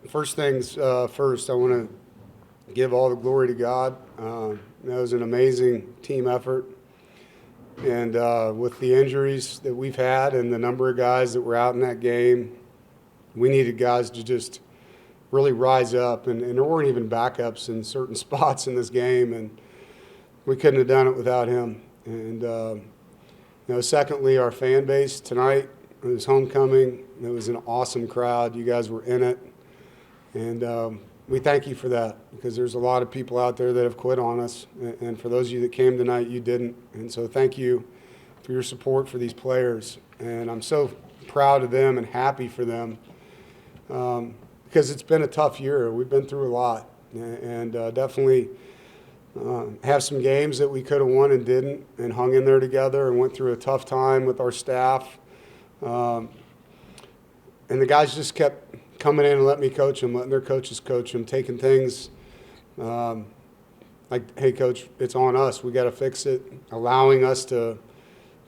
first things first, I want to give all the glory to God. That was an amazing team effort. And with the injuries that we've had and the number of guys that were out in that game, we needed guys to just really rise up. And there weren't even backups in certain spots in this game, and we couldn't have done it without him. And, secondly, our fan base tonight, it was homecoming. It was an awesome crowd. You guys were in it. And we thank you for that, because there's a lot of people out there that have quit on us. And for those of you that came tonight, you didn't. And so thank you for your support for these players. And I'm so proud of them and happy for them, because it's been a tough year. We've been through a lot. And definitely have some games that we could have won and didn't, and hung in there together and went through a tough time with our staff. And the guys just kept coming in and letting me coach them, letting their coaches coach them, taking things like, hey, coach, it's on us. We got to fix it, allowing us to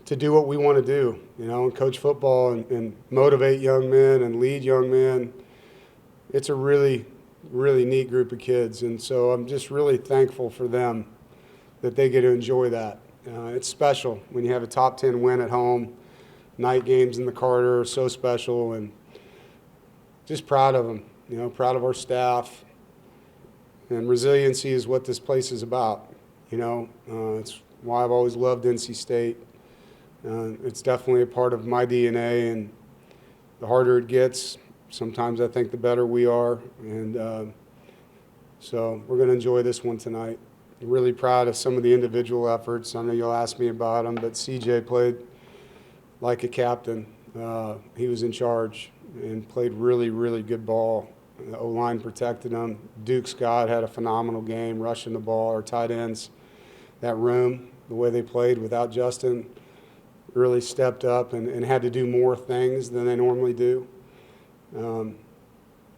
do what we want to do, and coach football and motivate young men and lead young men. It's a really, really neat group of kids. And so I'm just really thankful for them that they get to enjoy that. It's special when you have a top 10 win at home. Night games in the Carter are so special, and just proud of them, proud of our staff. And resiliency is what this place is about, It's why I've always loved NC State. It's definitely a part of my DNA, and the harder it gets, sometimes I think the better we are. And so we're going to enjoy this one tonight. I'm really proud of some of the individual efforts. I know you'll ask me about them, but CJ played like a captain. He was in charge and played really, really good ball. The O-line protected him. Duke Scott had a phenomenal game rushing the ball. Our tight ends, that room, the way they played without Justin, really stepped up and had to do more things than they normally do.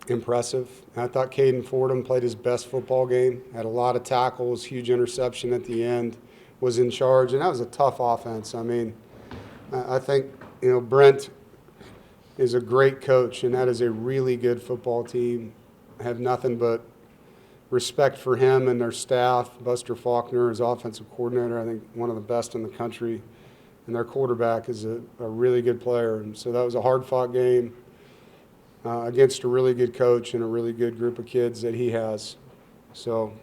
Impressive. I thought Caden Fordham played his best football game, had a lot of tackles, huge interception at the end, was in charge, and that was a tough offense. I mean, I think, Brent is a great coach, and that is a really good football team. I have nothing but respect for him and their staff. Buster Faulkner is offensive coordinator, I think one of the best in the country, and their quarterback is a really good player. And so that was a hard-fought game against a really good coach and a really good group of kids that he has. So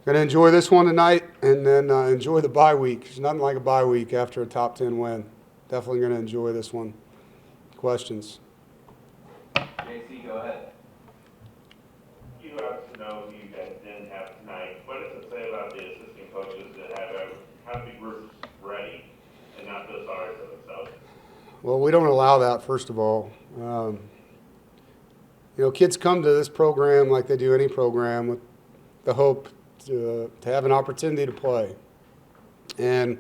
going to enjoy this one tonight, and then enjoy the bye week. There's nothing like a bye week after a top 10 win. Definitely going to enjoy this one. Questions? JC, go ahead. You obviously know who you guys didn't have tonight. What does it say about the assistant coaches that have the group ready and not feel sorry for themselves? Well, we don't allow that, first of all. Kids come to this program like they do any program with the hope to have an opportunity to play. And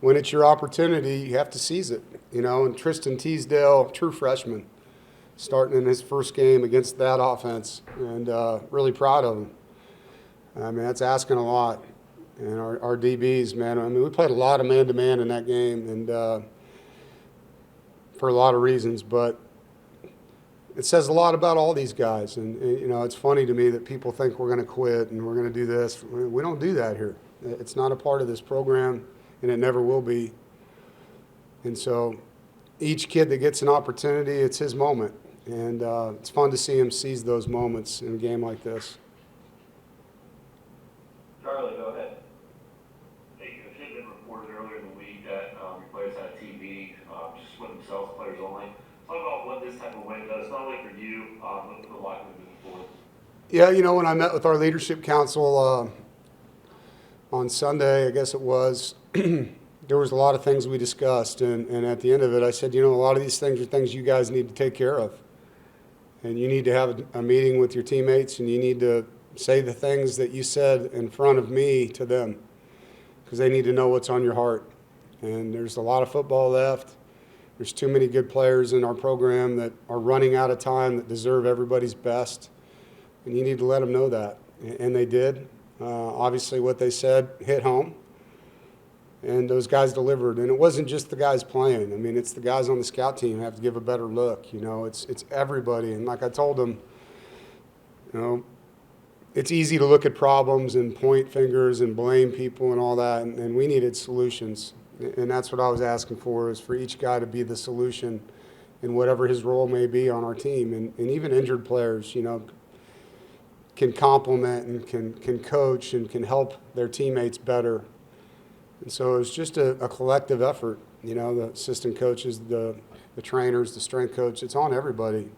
when it's your opportunity, you have to seize it. And Tristan Teasdale, true freshman, starting in his first game against that offense, and really proud of him. I mean, that's asking a lot. And our DBs, man, we played a lot of man-to-man in that game, and for a lot of reasons, but it says a lot about all these guys. And it's funny to me that people think we're going to quit and we're going to do this. We don't do that here. It's not a part of this program, and it never will be. And so each kid that gets an opportunity, it's his moment. And it's fun to see him seize those moments in a game like this. Charlie, go ahead. Hey, it had been reported earlier in the week that your players had a TV, just with themselves, players only. Talk about what this type of win does, not only for you, but for the locker room moving forward. Yeah, when I met with our leadership council on Sunday, I guess it was, there was a lot of things we discussed, and at the end of it, I said, a lot of these things are things you guys need to take care of. And you need to have a meeting with your teammates, and you need to say the things that you said in front of me to them, because they need to know what's on your heart. And there's a lot of football left. There's too many good players in our program that are running out of time that deserve everybody's best, and you need to let them know that. And they did. Obviously, what they said hit home. And those guys delivered. And it wasn't just the guys playing. I mean, it's the guys on the scout team who have to give a better look. It's everybody. And like I told them, You know, it's easy to look at problems and point fingers and blame people and all that, and we needed solutions. And that's what I was asking for, is for each guy to be the solution in whatever his role may be on our team. And even injured players, you know, can complement and can coach and can help their teammates better. And so it was just a collective effort. You know, the assistant coaches, the trainers, the strength coach, it's on everybody.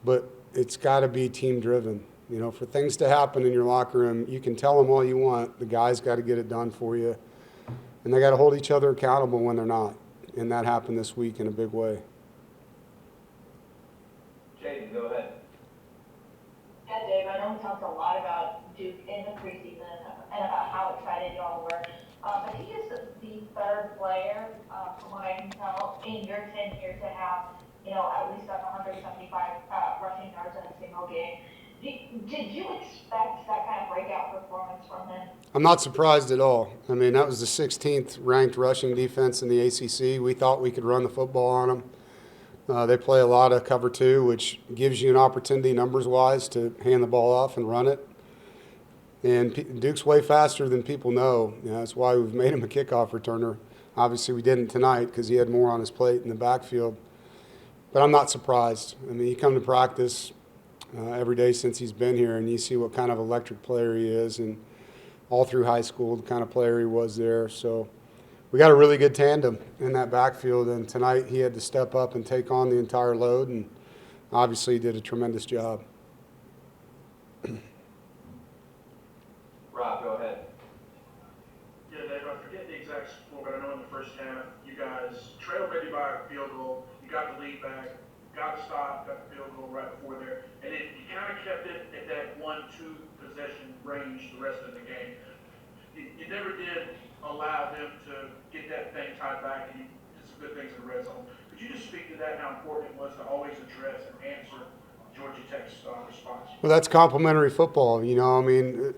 But it's got to be team driven. You know, for things to happen in your locker room, you can tell them all you want. The guys got to get it done for you. And they got to hold each other accountable when they're not. And that happened this week in a big way. Jaden, go ahead. Yeah, Dave, I know we talked a lot about Duke in the preseason and about how excited y'all were. But he is the third player, from what I can tell, in your tenure to have, you know, at least 175 rushing yards in a single game. Did you expect that kind of breakout performance from him? I'm not surprised at all. I mean, that was the 16th ranked rushing defense in the ACC. We thought we could run the football on them. They play a lot of cover two, which gives you an opportunity numbers-wise to hand the ball off and run it. And Duke's way faster than people know. You know, that's why we've made him a kickoff returner. Obviously, we didn't tonight because he had more on his plate in the backfield. But I'm not surprised. I mean, you come to practice every day since he's been here, and you see what kind of electric player he is, and all through high school, the kind of player he was there. So we got a really good tandem in that backfield, and tonight he had to step up and take on the entire load, and obviously he did a tremendous job. Rob, go ahead. Yeah, Dave, I forget the exact score, but I know in the first half you guys trailed maybe by a field goal. You got the lead back, got the stop, got the field goal right before there, and then you kind of kept it at that 1-2 possession range the rest of the game. You never did allow them to get that thing tied back, and you did some good things in the red zone. Could you just speak to that, how important it was to always address and answer Georgia Tech's response? Well, that's complimentary football. You know, I mean,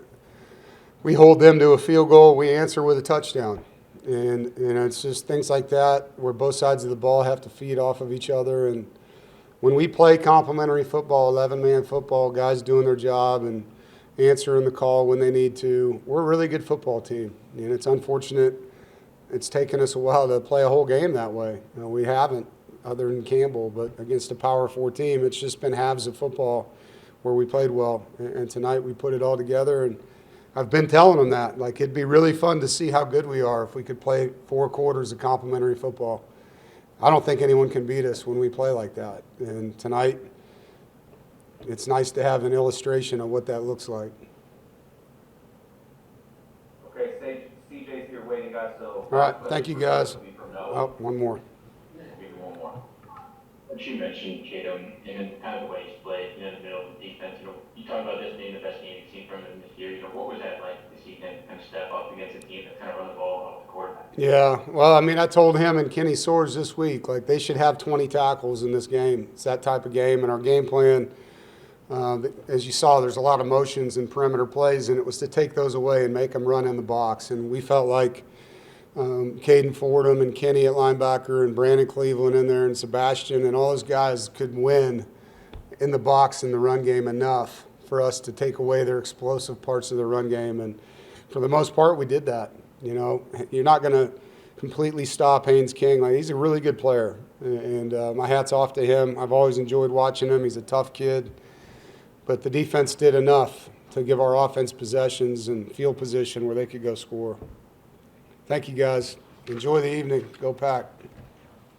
we hold them to a field goal, we answer with a touchdown. And it's just things like that where both sides of the ball have to feed off of each other. And when we play complimentary football, 11-man football, guys doing their job and answering the call when they need to, we're a really good football team. And it's unfortunate it's taken us a while to play a whole game that way. You know, we haven't, other than Campbell, but against a Power 4 team, it's just been halves of football where we played well. And tonight we put it all together, and I've been telling them that. Like, it'd be really fun to see how good we are if we could play 4 quarters of complimentary football. I don't think anyone can beat us when we play like that. And tonight, it's nice to have an illustration of what that looks like. Okay, CJ's here waiting, guys, so. All right, thank you, guys. Oh, One more. maybe one more. But you mentioned Tatum and kind of the way he's played, you know, in the middle of the defense. You know, you talk about this being the best game you've seen from him this year. You know, what was that like to see him kind of step up against a team that kind of run the ball off the court? Yeah, well, I mean, I told him and Kenny Soares this week, like, they should have 20 tackles in this game. It's that type of game, and our game plan, as you saw, there's a lot of motions and perimeter plays, and it was to take those away and make them run in the box. And we felt like Caden Fordham and Kenny at linebacker and Brandon Cleveland in there and Sebastian and all those guys could win in the box in the run game enough for us to take away their explosive parts of the run game. And for the most part, we did that. You know, you're not going to completely stop Haynes King. Like, he's a really good player, and my hat's off to him. I've always enjoyed watching him. He's a tough kid. But the defense did enough to give our offense possessions and field position where they could go score. Thank you, guys. Enjoy the evening. Go Pack.